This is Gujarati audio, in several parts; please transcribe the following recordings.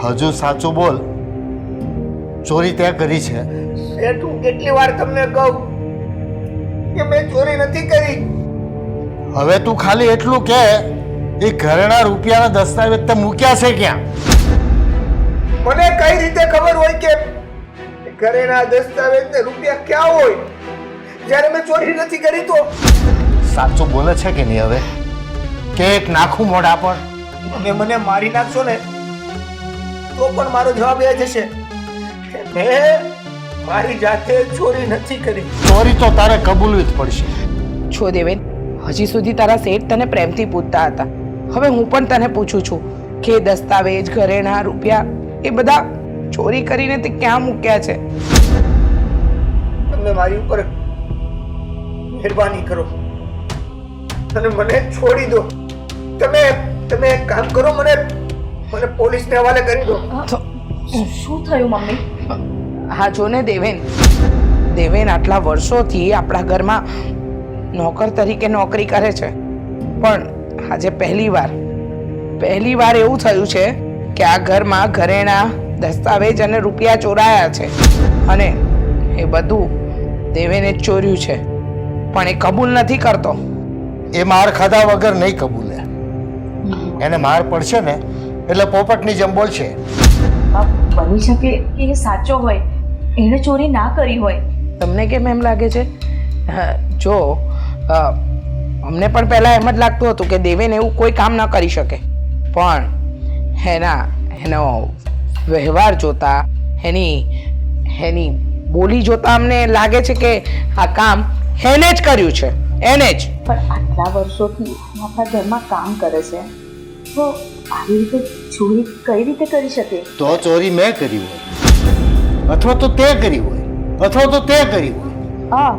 હજુ સાચું બોલ, ચોરી તે કરી છે? શેઠ, હું કેટલી વાર તમને કહું કે મેં ચોરી નથી કરી. હવે તું ખાલી એટલું કે એ ઘરેણા રૂપિયાના દસ્તાવેજ તે મૂક્યા છે ક્યાં? મને કઈ રીતે ખબર હોય કે ઘરેના દસ્તાવેજ ને રૂપિયા ક્યાં હોય જ્યારે મેં ચોરી નથી કરી? તો સાચું બોલે છે કે નહીં? હવે કે એક નાખું મોઢા પર? તમે મને મારી નાખશો ને તો પણ મારો જવાબ એ જશે કે મેં મારી જાતે ચોરી નથી કરી. ચોરી તો તારે કબૂલવી જ પડશે. છો દેવેન, હજી સુધી તારા શેઠ તને પ્રેમથી પૂછતા હતા. હવે હું પણ તને પૂછું છું કે દસ્તાવેજ, ઘરેણા, રૂપિયા એ બધા ચોરી કરીને તે ક્યાં મૂક્યા છે? તમે મારી ઉપર મહેરબાની કરો અને મને છોડી દો. તમે એક કામ કરો, મને પોલીસને હવાલે કરી દો. શું થયું મમ્મી? હા જો ને દેવેન, આટલા વર્ષોથી આપણા ઘરમાં નોકર તરીકે નોકરી કરે છે, પણ આજે પહેલી વાર એવું થયું છે કે આ ઘરમાં ઘરેણા, દસ્તાવેજ અને રૂપિયા ચોરાયા છે અને એ બધું દેવેને જ ચોર્યું છે, પણ એ કબૂલ નથી કરતો. એ માર ખાધા વગર નહીં કબૂલે. એને માર પડશે ને એટલે પોપટની જેમ બોલશે. બની શકે કે એ સાચો હોય, એણે ચોરી ના કરી હોય. તમને કેમ એમ લાગે છે? જો અમને પણ પહેલાં એમ જ લાગતું હતું કે દેવેન એવું કોઈ કામ ન કરી શકે, પણ એનો વ્યવહાર જોતા, એની બોલી જોતા અમને લાગે છે કે આ કામ એને જ કર્યું છે, એને જ. પણ આટલા વર્ષોથી આપણા ઘરમાં કામ કરે છે તો આવી રીતે ચોરી કઈ રીતે કરી શકે? તો ચોરી મેં કરી હોય, અથવા તો તે કરી હોય, અથવા તો તે કરી હોય. હા,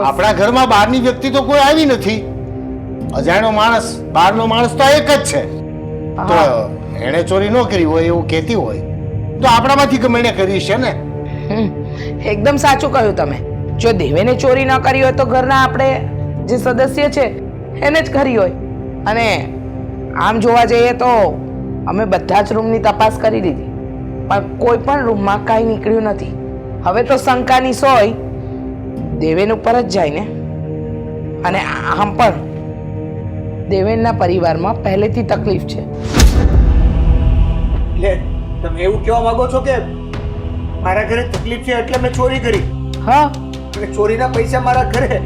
આપણા ઘરમાં બહારની વ્યક્તિ તો કોઈ આવી નથી. અજાણ્યો માણસ, બહારનો માણસ તો એક જ છે. તો એણે ચોરી ન કરી હોય એવું કહેતી હોય તો આપણામાંથી ગમે એને કરી છે ને. એકદમ સાચું કહ્યું તમે. જો દેવેને ચોરી ન કરી હોય તો ઘરના આપણે જે સદસ્ય છે એને જ કરી હોય. અને આમ જોવા જઈએ તો અમે બધા જ રૂમની તપાસ કરી લીધી, પણ કોઈ પણ રૂમમાં કાંઈ નીકળ્યું નથી. હવે તો શંકાની સોય દેવેન ઉપર જ જાય ને. અને આમ પણ દેવેનના પરિવારમાં પહેલેથી તકલીફ છે. એટલે તમે એવું કહેવા માંગો છો કે મારા ઘરે તકલીફ છે એટલે મેં ચોરી કરી? હા, અને ચોરીના પૈસા મારા ઘરે?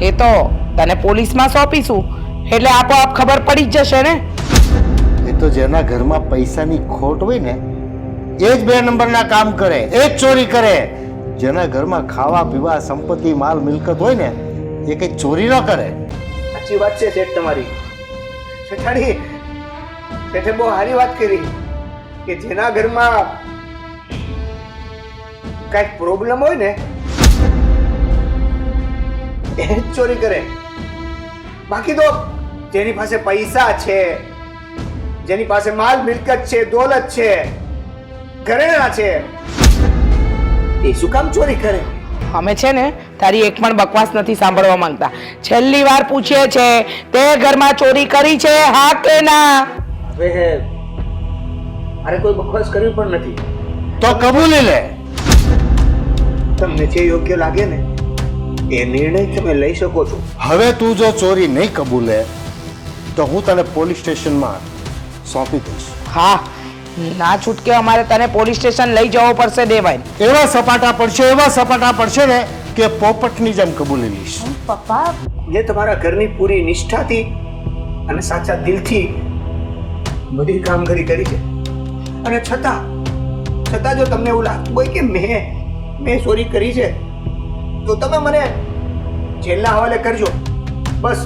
એ તો તને પોલીસમાં સોંપીશું એટલે આપોઆપ ખબર પડી જ જશે ને. એ તો જેના ઘરમાં પૈસાની ખોટ હોય ને એ જ 2 નંબરના કામ કરે, એ જ ચોરી કરે. જેના ઘરમાં ખાવા પીવા, સંપત્તિ, માલ મિલકત હોય ને એ કઈ ચોરી ન કરે. સાચી વાત છે શેઠ તમારી. શેઠાણી, શેઠે બહુ સારી વાત કરી કે જેના ઘરમાં કઈક પ્રોબ્લેમ હોય ને એ જ ચોરી કરે. બાકી તો જેની પાસે પૈસા છે, જેની પાસે માલ મિલકત છે, દોલત છે, ઘરેણા છે, એ શું કામ ચોરી કરે? અમે છે ને તારી એક પણ બકવાસ નથી સાંભળવા માંગતા. છેલ્લી વાર પૂછીએ છે, તે ઘરમાં ચોરી કરી છે, હા કે ના? હવે મારે કોઈ બકવાસ કરવી પણ નથી. તો કબૂલી લે. તમને જે યોગ્ય લાગે ને એ નિર્ણય તમે લઈ શકો છો. હવે તું જો ચોરી નહીં કબૂલે તો હું તને પોલીસ સ્ટેશનમાં સોંપી દઈશ. હા, ના છૂટકે અમારે તને પોલીસ સ્ટેશન લઈ જવો પડશે દેવાય. એવા સપાટા પડશે ને કે પોપટની જેમ કબૂલી લઈશ. પપ્પા, જે તમારા ઘરની પૂરી નિષ્ઠાથી અને સાચા દિલથી બધી કામગીરી કરી છે, અને છતાં જો તમને એવું લાગતું હોય કે મેં ચોરી કરી છે તો તમે મને જેલના હવાલે કરજો. બસ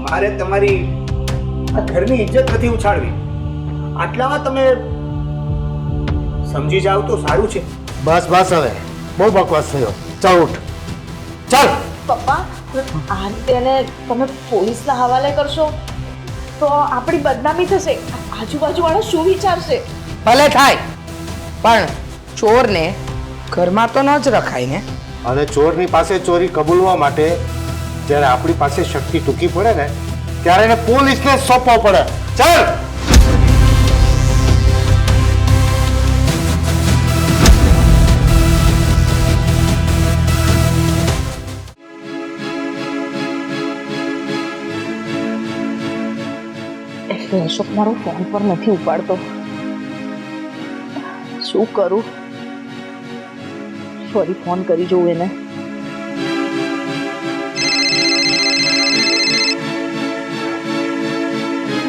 મારે તમારી આ ઘરની ઇજ્જત નથી ઉછાળવી. આટલામાં તમે સમજી જાવ તો સારું છે. બસ હવે બહુ બકવાસ થયો. ચાલ ઉઠ, ચાલ. પપ્પા, આ રીતે એને તમે પોલીસના હવાલે કરશો તો આપણી બદનામી થશે. આજુબાજુવાળા શું વિચારશે? ભલે થાય, પણ ચોરને ઘરમાં તો ન જ રખાય ને. અને ચોરની પાસે ચોરી કબૂલવા માટે જ્યારે આપણી પાસે શક્તિ ટૂંકી પડે ને ત્યારે એને પોલીસને સોંપવો પડે. ચાલ. તો અશોક મારો ફોન પર નથી ઉપાડતો. શું કરું? ફરી ફોન કરી જોઉં એને.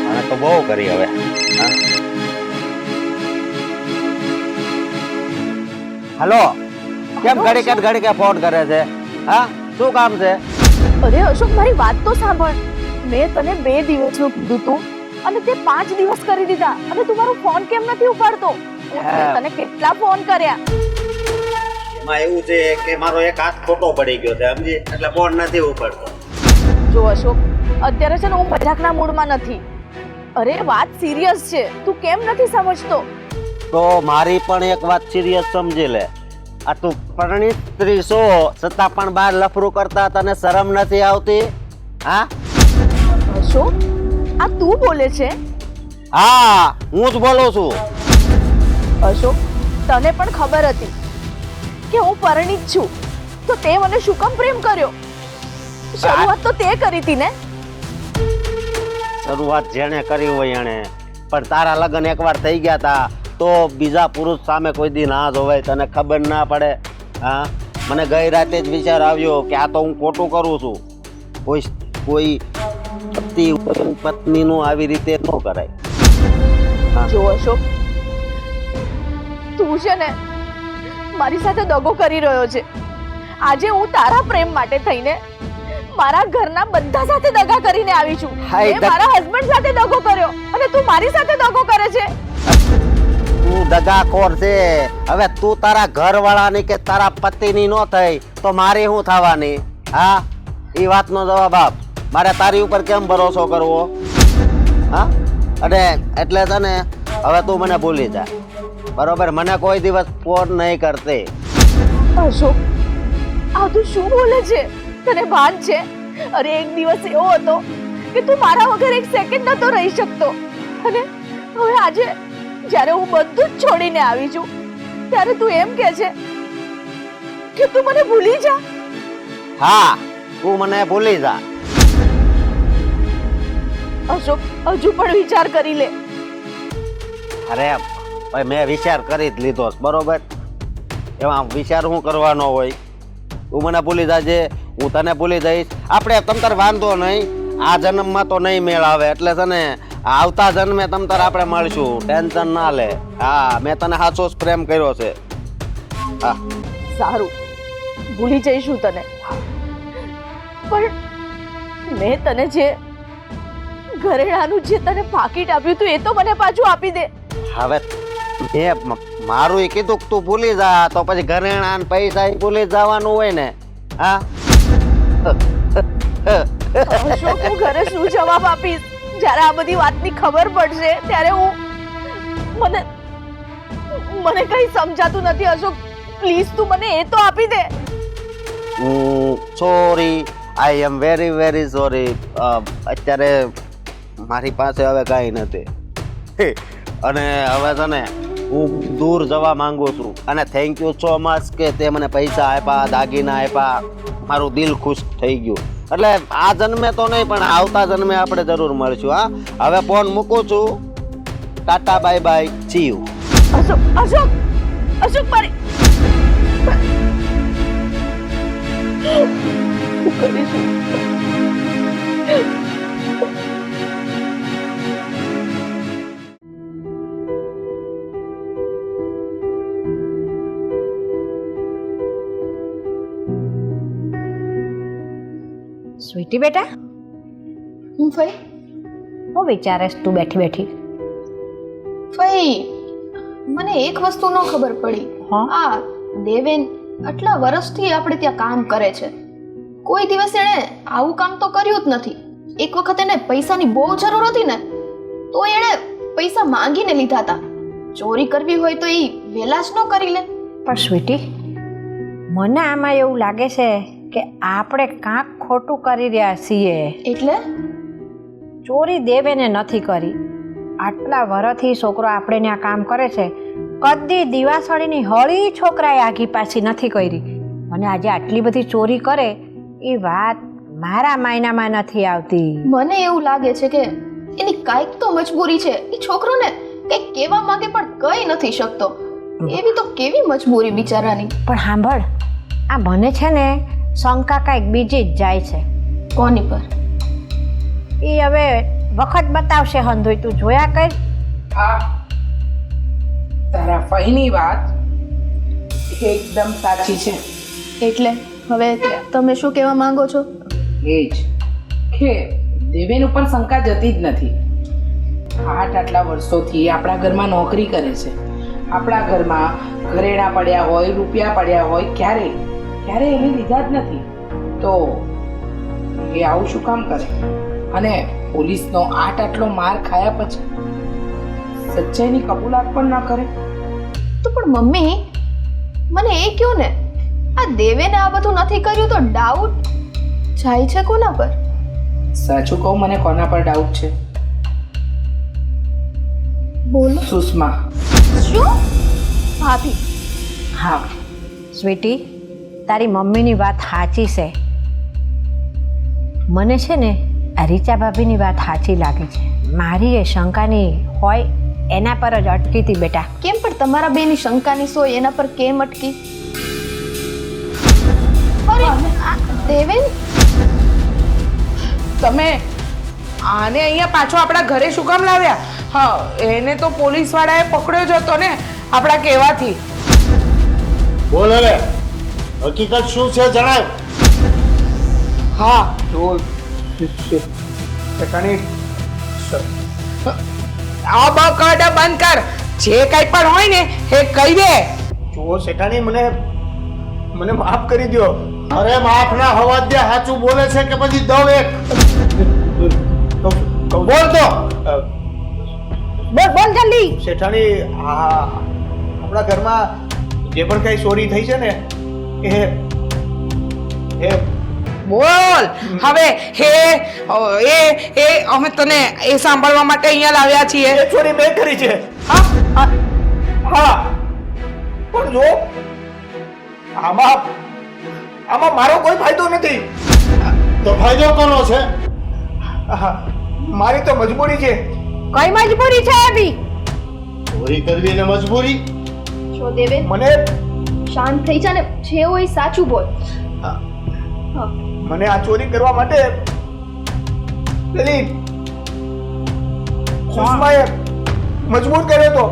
આને તો બહુ કરી હવે. હેલો, કેમ ઘડી કે ફોન કરે છે? હા, શું કામ છે? અરે અશોક, મારી વાત તો સાંભળ. મેં તને 2 દિવસનું કીધું તું અને તે 5 દિવસ કરી દીધા અને તું મારો ફોન કેમ નથી ઉપાડતો? મેં તને કેટલા ફોન કર્યા. એમાં એવું છે કે મારો એક હાથ ખોટો પડી ગયો છે, સમજી, એટલે ફોન નથી ઉપાડતો. જો અશોક, અત્યારે છે ને હું મજાકના મૂડમાં નથી. અરે વાત સિરિયસ છે, તું કેમ નથી સમજતો? તો મારી પણ એક વાત સિરિયસ સમજી લે. આ તું પરણિત સ્ત્રી છો છતાં પણ બહાર લફરું કરતા તને શરમ નથી આવતી? હા અશોક, આ તું બોલે છે? હા, હું જ બોલું છું. અશોક, તને પણ ખબર હતી કે હું પરણિત છું, તો તે મને શું કામ પ્રેમ કર્યો? શરૂઆત તો તે કરી હતી ને? શરૂઆત જેણે કરી હોય એણે, પણ તારા લગ્ન એકવાર થઈ ગયા તા તો બીજા પુરુષ સામે કોઈ દી ના જોવાય, તને ખબર ના પડે? હા, મને ગઈ રાતે જ વિચાર આવ્યો કે આ તો હું ખોટું કરું છું. કોઈ પતિ પત્નીનું આવી રીતે ન કરાય. જો અશોક, તું છે ને મારી સાથે દગો કરી રહ્યો છે. આજે હું તારા પ્રેમ માટે થઈને મારા ઘરના બધા સાથે દગા કરીને આવી છું. મેં મારા હસબન્ડ સાથે દગો કર્યો અને તું મારી સાથે દગો કરે છે. તું દગાખોર છે. હવે તું તારા ઘરવાળાની કે તારા પતિની ન થઈ તો મારી શું થવાની? હા, એ વાતનો જવાબ આપ. મારે તારી ઉપર કેમ ભરોસો કરવો? હા, અને એટલે તને હવે તું મને ભૂલી જા, બરોબર? મને કોઈ દિવસ ફોન નહીં કરતી. અશોક, આ તું શું બોલે છે? તને ભાન છે? અરે એક દિવસ એવો હતો કે તું મારા વગર એક સેકન્ડ નતો રહી શકતો અને હવે આજે જ્યારે હું બધું જ છોડીને આવી છું ત્યારે તું એમ કહે છે કે તું મને ભૂલી જા. હા, તું મને ભૂલી જા. અશોક, હજુ પણ વિચાર કરી લે. અરે ભાઈ, મેં વિચાર કરી જ લીધો છે, બરોબર? એમાં વિચાર શું કરવાનો હોય? તું મને ભૂલી જાજે, હું તને ભૂલી જઈશ. આપણે તમતાર વાંધો નહીં, આ જન્મમાં તો નહીં મેળ આવે, એટલે છે ને આવતા જન્મે તમતાર આપણે મળશું, ટેન્શન ના લે. હા, મેં તને સાચો જ પ્રેમ કર્યો છે. હા, સારું, ભૂલી જઈશું તને. પણ મેં તને જે ઘરેણાનું જે તને પાકીટ આપ્યું તું એ તો મને પાછું આપી દે. હવે મેં મારું કીધું કે તું ભૂલી જા, તો પછી ઘરેણા ને પૈસા ભૂલી જવાનું હોય ને? હા. અશોક, હું ઘરે શું જવાબ આપીશ? જ્યારે આ બધી વાતની ખબર પડશે ત્યારે મને કઈ સમજાતું નથી. અશોક, પ્લીઝ તું મને એ તો આપી દે. Sorry, I am very very sorry. અત્યારે મારી પાસે હવે કાંઈ નથી અને હવે છે ને હું દૂર જવા માંગુ છું. અને થેન્ક યુ સો મચ કે તે મને પૈસા આપ્યા, દાગીના આપ્યા, મારું દિલ ખુશ થઈ ગયું. એટલે આ જન્મે તો નહીં પણ આવતા જન્મે આપણે જરૂર મળશું. હા, હવે ફોન મૂકું છું. Tata, bye bye, C you. Ashok, Ashok, Ashok, મારી શું કરીશું? સ્વીટી બેટા, હું ફઈ હું વિચારેશ તું બેઠી બેઠી? ફઈ મને એક વસ્તુ ન ખબર પડી. હા? આ દેવેન આટલા વર્ષથી આપણે ત્યાં કામ કરે છે, કોઈ દિવસ એણે આવું કામ તો કર્યું જ નથી. એક વખત એને પૈસાની બહુ જરૂર હતી ને તો એણે પૈસા માંગીને લીધા હતા. ચોરી કરવી હોય તો એ વહેલા જ ન કરી લે. પણ સ્વીટી, મને આમાં એવું લાગે છે કે આપણે કાંક ખોટું કરી રહ્યા છીએ. એટલે ચોરી દેવેને નથી કરી. આટલા વર્ષથી છોકરો આપણે ત્યાં કામ કરે છે, કદી દિવાસળીની હળી છોકરાએ આગી પાછી નથી કરી. અને આજે આટલી બધી ચોરી કરે એ વાત મારા માયનામાં નથી આવતી. મને એવું લાગે છે કે એની કાંઈક તો મજબૂરી છે. એ છોકરોને કંઈક કહેવા માંગે પણ કહી નથી શકતો. એવી તો કેવી મજબૂરી બિચારાની. પણ સાંભળ, આ મને છે ને શંકા કાંઈક બીજી જ જાય છે. કોની પર? એ હવે વખત બતાવશે હંધોય, તું જોયા કર. હા, તારા ફઈની વાત એકદમ સાચી છે. એટલે હવે તમે શું કહેવા માંગો છો? એ જ કે દેવેન ઉપર શંકા જતી જ નથી. આટલા વર્ષોથી આપણા ઘરમાં નોકરી કરે છે. આપણા ઘરમાં ઘરેણા પડ્યા હોય, રૂપિયા પડ્યા હોય, ક્યારે એને લીધા જ નથી. તો એ આવું શું કામ કરે? અને પોલીસનો આટલો માર ખાયા પછી સચ્ચાઈની કબૂલાત પણ ના કરે. તો પણ મમ્મી, મને એ કહો ને, આ દેવેને આ બધું નથી કર્યું તો ડાઉટ જાય છે કોના પર? સાચું કહું, મને કોના પર ડાઉટ છે? બોલો. સુષ્મા. શું? ભાભી? હા, સ્વીટી, તારી મમ્મીની વાત સાચી છે. મને છે ને આ રીચા ભાભીની વાત સાચી લાગે છે. મારી એ શંકાની હોય એના પર જ અટકી હતી બેટા. કેમ પણ તમારા બેની શંકાની સોય એના પર કેમ અટકી? અરે આ દેવેન, તમે આને અહીંયા પાછો આપણા ઘરે શું કામ લાવ્યા? હા, એને તો પોલીસ વાળાએ પકડ્યો જ હતો ને આપણા કહેવાથી. બોલ હવે, હકીકત શું છે જણાવ. હા, તો શેઠાણી, આ બકડ બંધ કર. જે કંઈ પણ હોય ને એ કહી દે. જુઓ શેઠાણી, મને માફ કરી દો. અરે માફ ના હોવા દે, સાચું બોલે છે કે પછી દવ એક બોલ તો. બોલ જલ્દી. શેઠાણી, આપણા ઘરમાં જે પણ કઈ ચોરી થઈ છે ને એ બોલ હવે. અમે તને એ સાંભળવા માટે અહીંયા લાવ્યા છીએ. એ ચોરી મેં કરી છે. હા, હા, પણ જો આમાં મારો કોઈ ફાયદો નથી. તો ફાયદો કોનો છે? મારી તો મજબૂરી છે. કઈ મજબૂરી છે એવી? ચોરી કરવી ને મજબૂરી? જો દેવેન, મને શાંત થઈ જા ને, જે હોય સાચું બોલ. મને આ ચોરી કરવા માટે પેલી સુષ્માએ મજબૂર કર્યો તો.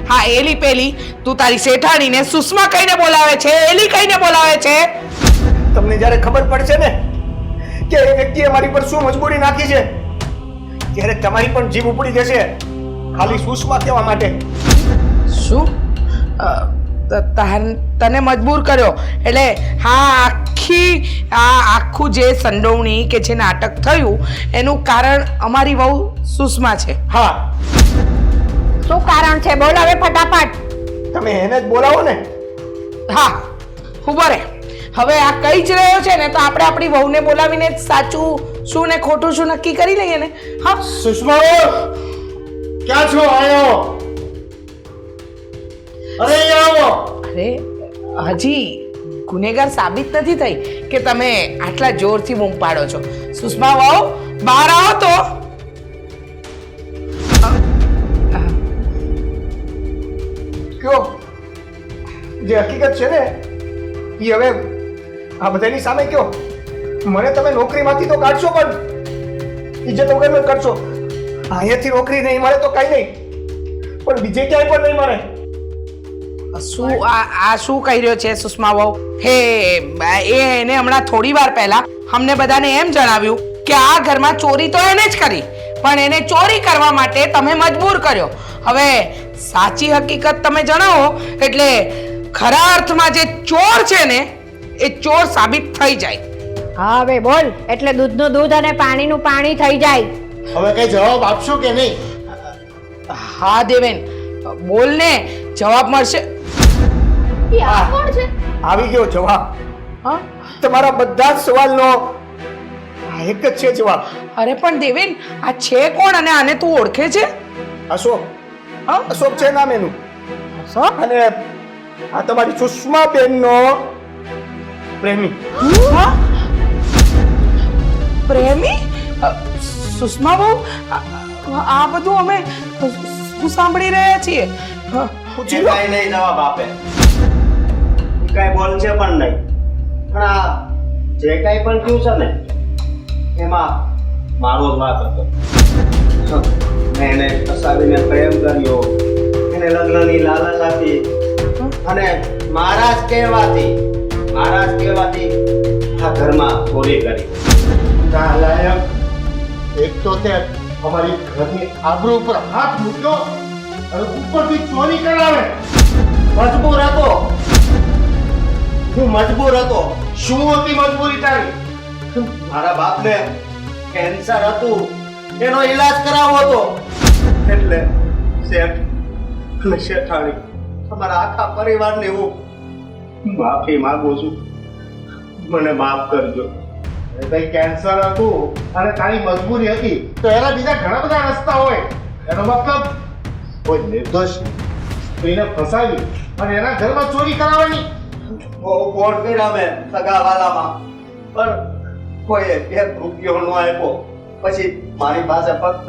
હા, એલી પેલી તું તારી શેઠાણીને સુષ્મા કહીને બોલાવે છે, એલી કહીને બોલાવે છે. તમને જ્યારે ખબર પડશે ને કે એ વ્યક્તિએ મારી પર શું મજબૂરી નાખી છે, ત્યારે તમારી પણ જીભ ઉપડી જશે ખાલી સુષ્મા કહેવા માટે. શું? તને મજબૂર કર્યો? એટલે હા, આખું જે સંડોવણી કે જે નાટક થયું એનું કારણ અમારી વહુ સુષ્મા છે. હા, શું કારણ છે? બોલ હવે ફટાફટ. તમે એને જ બોલાવો ને. હા, ઉભો રે. હવે આ કઈ જ રહ્યો છે ને, તો આપણે આપણી વહુને બોલાવીને સાચું શું ને ખોટું શું નક્કી કરી લઈએ ને. હા, સુષ્મા, ક્યાં છો? આયો. અરે અહીંયા આવો. અરે હજી ગુનેગાર સાબિત નથી થઈ કે તમે આટલા જોરથી બૂમ પાડો છો. સુષ્મા વહુ, બહાર આવો તો. કયો જે હકીકત છે ને એ હવે આ બધાની સામે કયો. મને તમે નોકરીમાંથી તો કાઢશો પણ ઇજ્જત વગરનું કરશો. અહીંયાથી નોકરી નહીં મળે તો કઈ નહીં, પણ બીજે ક્યાંય પણ નહીં મળે. શું આ શું કહી રહ્યો છે સુષ્મા વહુ? એને હમણાં થોડી વાર પહેલા અમને બધાને એમ જણાવ્યું કે આ ઘરમાં ચોરી તો એને જ કરી, પણ એને ચોરી કરવા માટે તમે મજબૂર કર્યો. હવે સાચી હકીકત તમે જણાવો એટલે ખરા અર્થમાં જે ચોર છે ને એ ચોર સાબિત થઈ જાય. હા, હવે બોલ એટલે દૂધનું દૂધ અને પાણીનું પાણી થઈ જાય. હવે કઈ જવાબ આપશો કે નહીં? હા દેવેન, બોલ ને, જવાબ મળશે. એ આ કોણ છે? આવી ગયો જવાબ. હા, તમારા બધા જ સવાલનો આ એક જ છે જવાબ. અરે પણ દેવેન, આ છે કોણ અને આને તું ઓળખે છે? અશોક. હા, અશોક છે નામ એનું. શું? અને આ તમારી સુષ્મા બેનનો પ્રેમી. હા? પ્રેમી? સુષ્મા બહુ આ બધું અમે શું સાંભળી રહ્યા છીએ એ કાંઈ નહીં જવાબ આપે, કાંઈ બોલ છે પણ નહીં. પણ આ જે કાંઈ પણ થયું છે ને એમાં મારો જ વાંક હતો. મેં એને ફસાવીને પ્રેમ કર્યો, એને લગ્નની લાલચ આપી અને મારા જ કહેવાથી આ ઘરમાં ચોરી કરી. નાલાયક, એક તો તે અમારી ઘરની આબરૂ ઉપર હાથ મૂક્યો અને ઉપરથી ચોરી કરાવે. મજબૂર હતો, હું મજબૂર હતો. શું હતી મજબૂરી તારી? મારા બાપને કેન્સર હતું, એનો ઈલાજ કરાવવો હતો. એટલે શેઠ અને શેઠાણી તમારા આખા પરિવારને હું માફી માંગુ છું. મને માફ કરજો. કઈ કેન્સર હતું અને તારી મજબૂરી હતી તો એના બીજા ઘણા બધા રસ્તા હોય. એનો મતલબ કોઈ નિર્દોષ સ્ત્રીને ફસાવી અને એના ઘરમાં ચોરી કરાવવાની. બહુ ફોન કર્યા મેં સગાવાલામાં, પણ કોઈએ 1 રૂપિયો ન આપ્યો. પછી મારી પાસે ફક્ત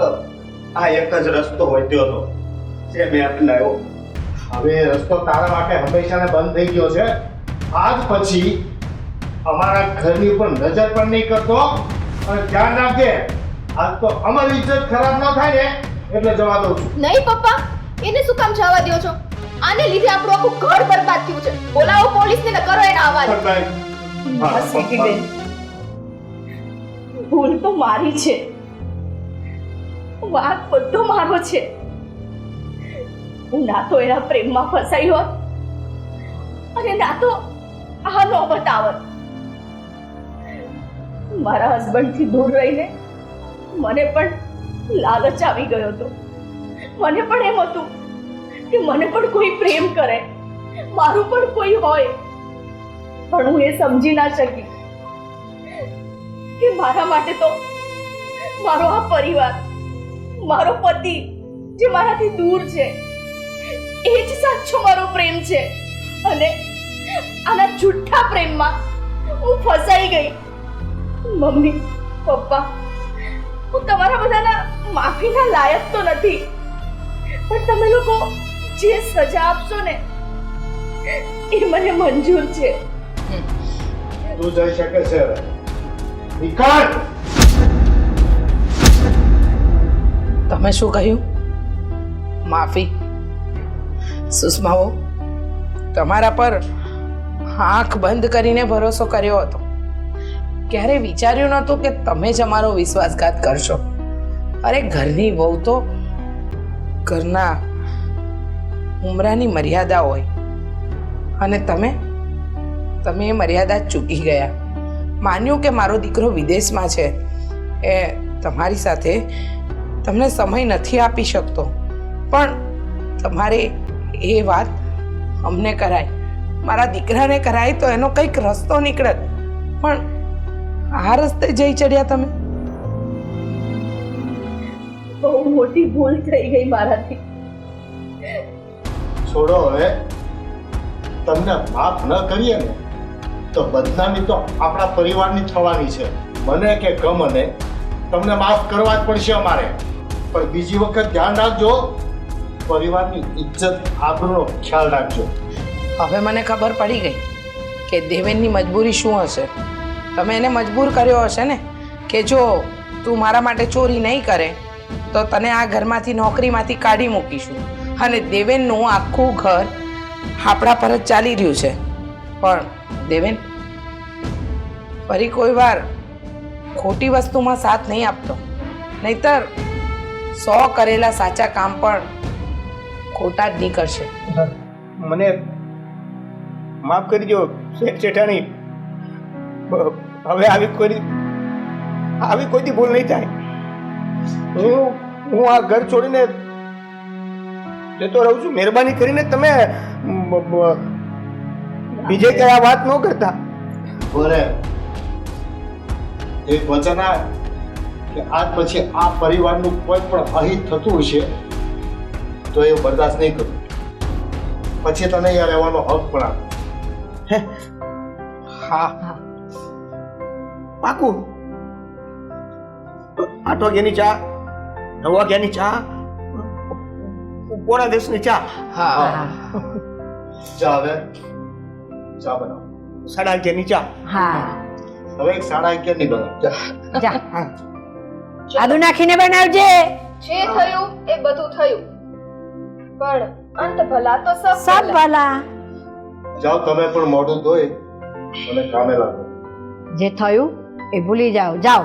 આ એક જ રસ્તો વધ્યો હતો જે મેં અપનાવ્યો. હવે એ રસ્તો તારા માટે હંમેશાને બંધ થઈ ગયો છે. આજ પછી અમારા ઘરની ઉપર નજર પણ નહીં કરતો અને ધ્યાન રાખજે. આજ તો અમારી ઇજ્જત ખરાબ ન થાય ને એટલે જવા દઉં છું. નહીં પપ્પા, એને શું કામ જવા દો છો? આને લીધે આપણું આખું ઘર બરબાદ થયું છે. બોલાવો પોલીસને ને કરો એના હવાલે. બસ બેન, ભૂલ તો મારી છે, વાંક બધો મારો છે. હું ના તો એના પ્રેમમાં ફસાઈ હોત અને ના તો આ નોબત આવત. મારા હસબન્ડથી દૂર રહીને મને પણ લાલચ આવી ગયો હતો. મને પણ એમ હતું કે મને પણ કોઈ પ્રેમ કરે, મારું પણ કોઈ હોય. પણ હું એ સમજી ના શકી કે મારા માટે તો મારો આ પરિવાર, મારો પતિ જે મારાથી દૂર છે એ જ સાચો મારો પ્રેમ છે. અને આના જૂઠા પ્રેમમાં હું ફસાઈ ગઈ. મમ્મી, પપ્પા, હું તમારા બધાના માફીના લાયક તો નથી, પણ તમે લોકો જે સજા આપશો ને એ મને મંજૂર છે. તું જઈ શકે છે હવે. નીકળ. તમે શું કહ્યું? માફી? સુષ્માઓ, તમારા પર આંખ બંધ કરીને ભરોસો કર્યો હતો. ક્યારે વિચાર્યું નહોતું કે તમે જ અમારો વિશ્વાસઘાત કરશો. અરે ઘરની વહુ તો ઘરના ઉમરાની મર્યાદા હોય અને તમે એ મર્યાદા જ ચૂકી ગયા. માન્યું કે મારો દીકરો વિદેશમાં છે, એ તમારી સાથે તમને સમય નથી આપી શકતો. પણ તમારે એ વાત અમને કરાય, મારા દીકરાને કરાય તો એનો કંઈક રસ્તો નીકળત. પણ આ રસ્તે જઈ ચડ્યા તમે. બહુ મોટી ભૂલ થઈ ગઈ મારાથી. છોડો હવે. તમને માફ ન કરીએ ને તો બદનામી તો આપણા પરિવારની થવાની છે. મને કે ગમને તમને માફ કરવા જ પડશે અમારે. પણ બીજી વખત ધ્યાન રાખજો, પરિવારની ઇજ્જત આબરૂનો ખ્યાલ રાખજો. હવે મને ખબર પડી ગઈ કે દેવેનની મજબૂરી શું હશે. તમે એને મજબૂર કર્યો હશે ને કે જો તું મારા માટે ચોરી નહીં કરે તો તને આ ઘરમાંથી નોકરીમાંથી કાઢી મૂકીશું. અને દેવેનનું આખું ઘર આપણા પર જ ચાલી રહ્યું છે. પણ દેવેન ફરી કોઈ વાર ખોટી વસ્તુમાં સાથ નહીં આપતો, નહીતર 100 કરેલા સાચા કામ પણ ખોટા જ નીકળશે. મને માફ કરજો શેઠાણી. હવે આવી કોઈથી ભૂલ નહીં થાય. હું આ ઘર છોડીને જતો રહું છું. મહેરબાની કરીને તમે બીજે કઈ આ વાત ન કરતા. બોલે એક વચન આ કે આજ પછી આ પરિવારનું કોઈ પણ અહિત થતું હશે તો એ બરદાસ્ત નહીં કરું. પછી તને અહીંયા રહેવાનો હક પણ આપો. હા, પાકું? 8 વાગ્યાની ચા, 9 વાગ્યાની ચા, પોણા 10 ની ચા, હા ચા હવે ચા બનાવો. 11:30 ની ચા. હા હવે 11:30 ની બનાવો. જા આદુ નાખીને બનાવજે. જે થયું એ બધું થયું, પણ અંત ભલા તો સબ સબ ભલા. જાઓ તમે પણ મોઢું ધોઈ અને કામે લાગો. જે થયું એ ભૂલી જાઓ. જાઓ.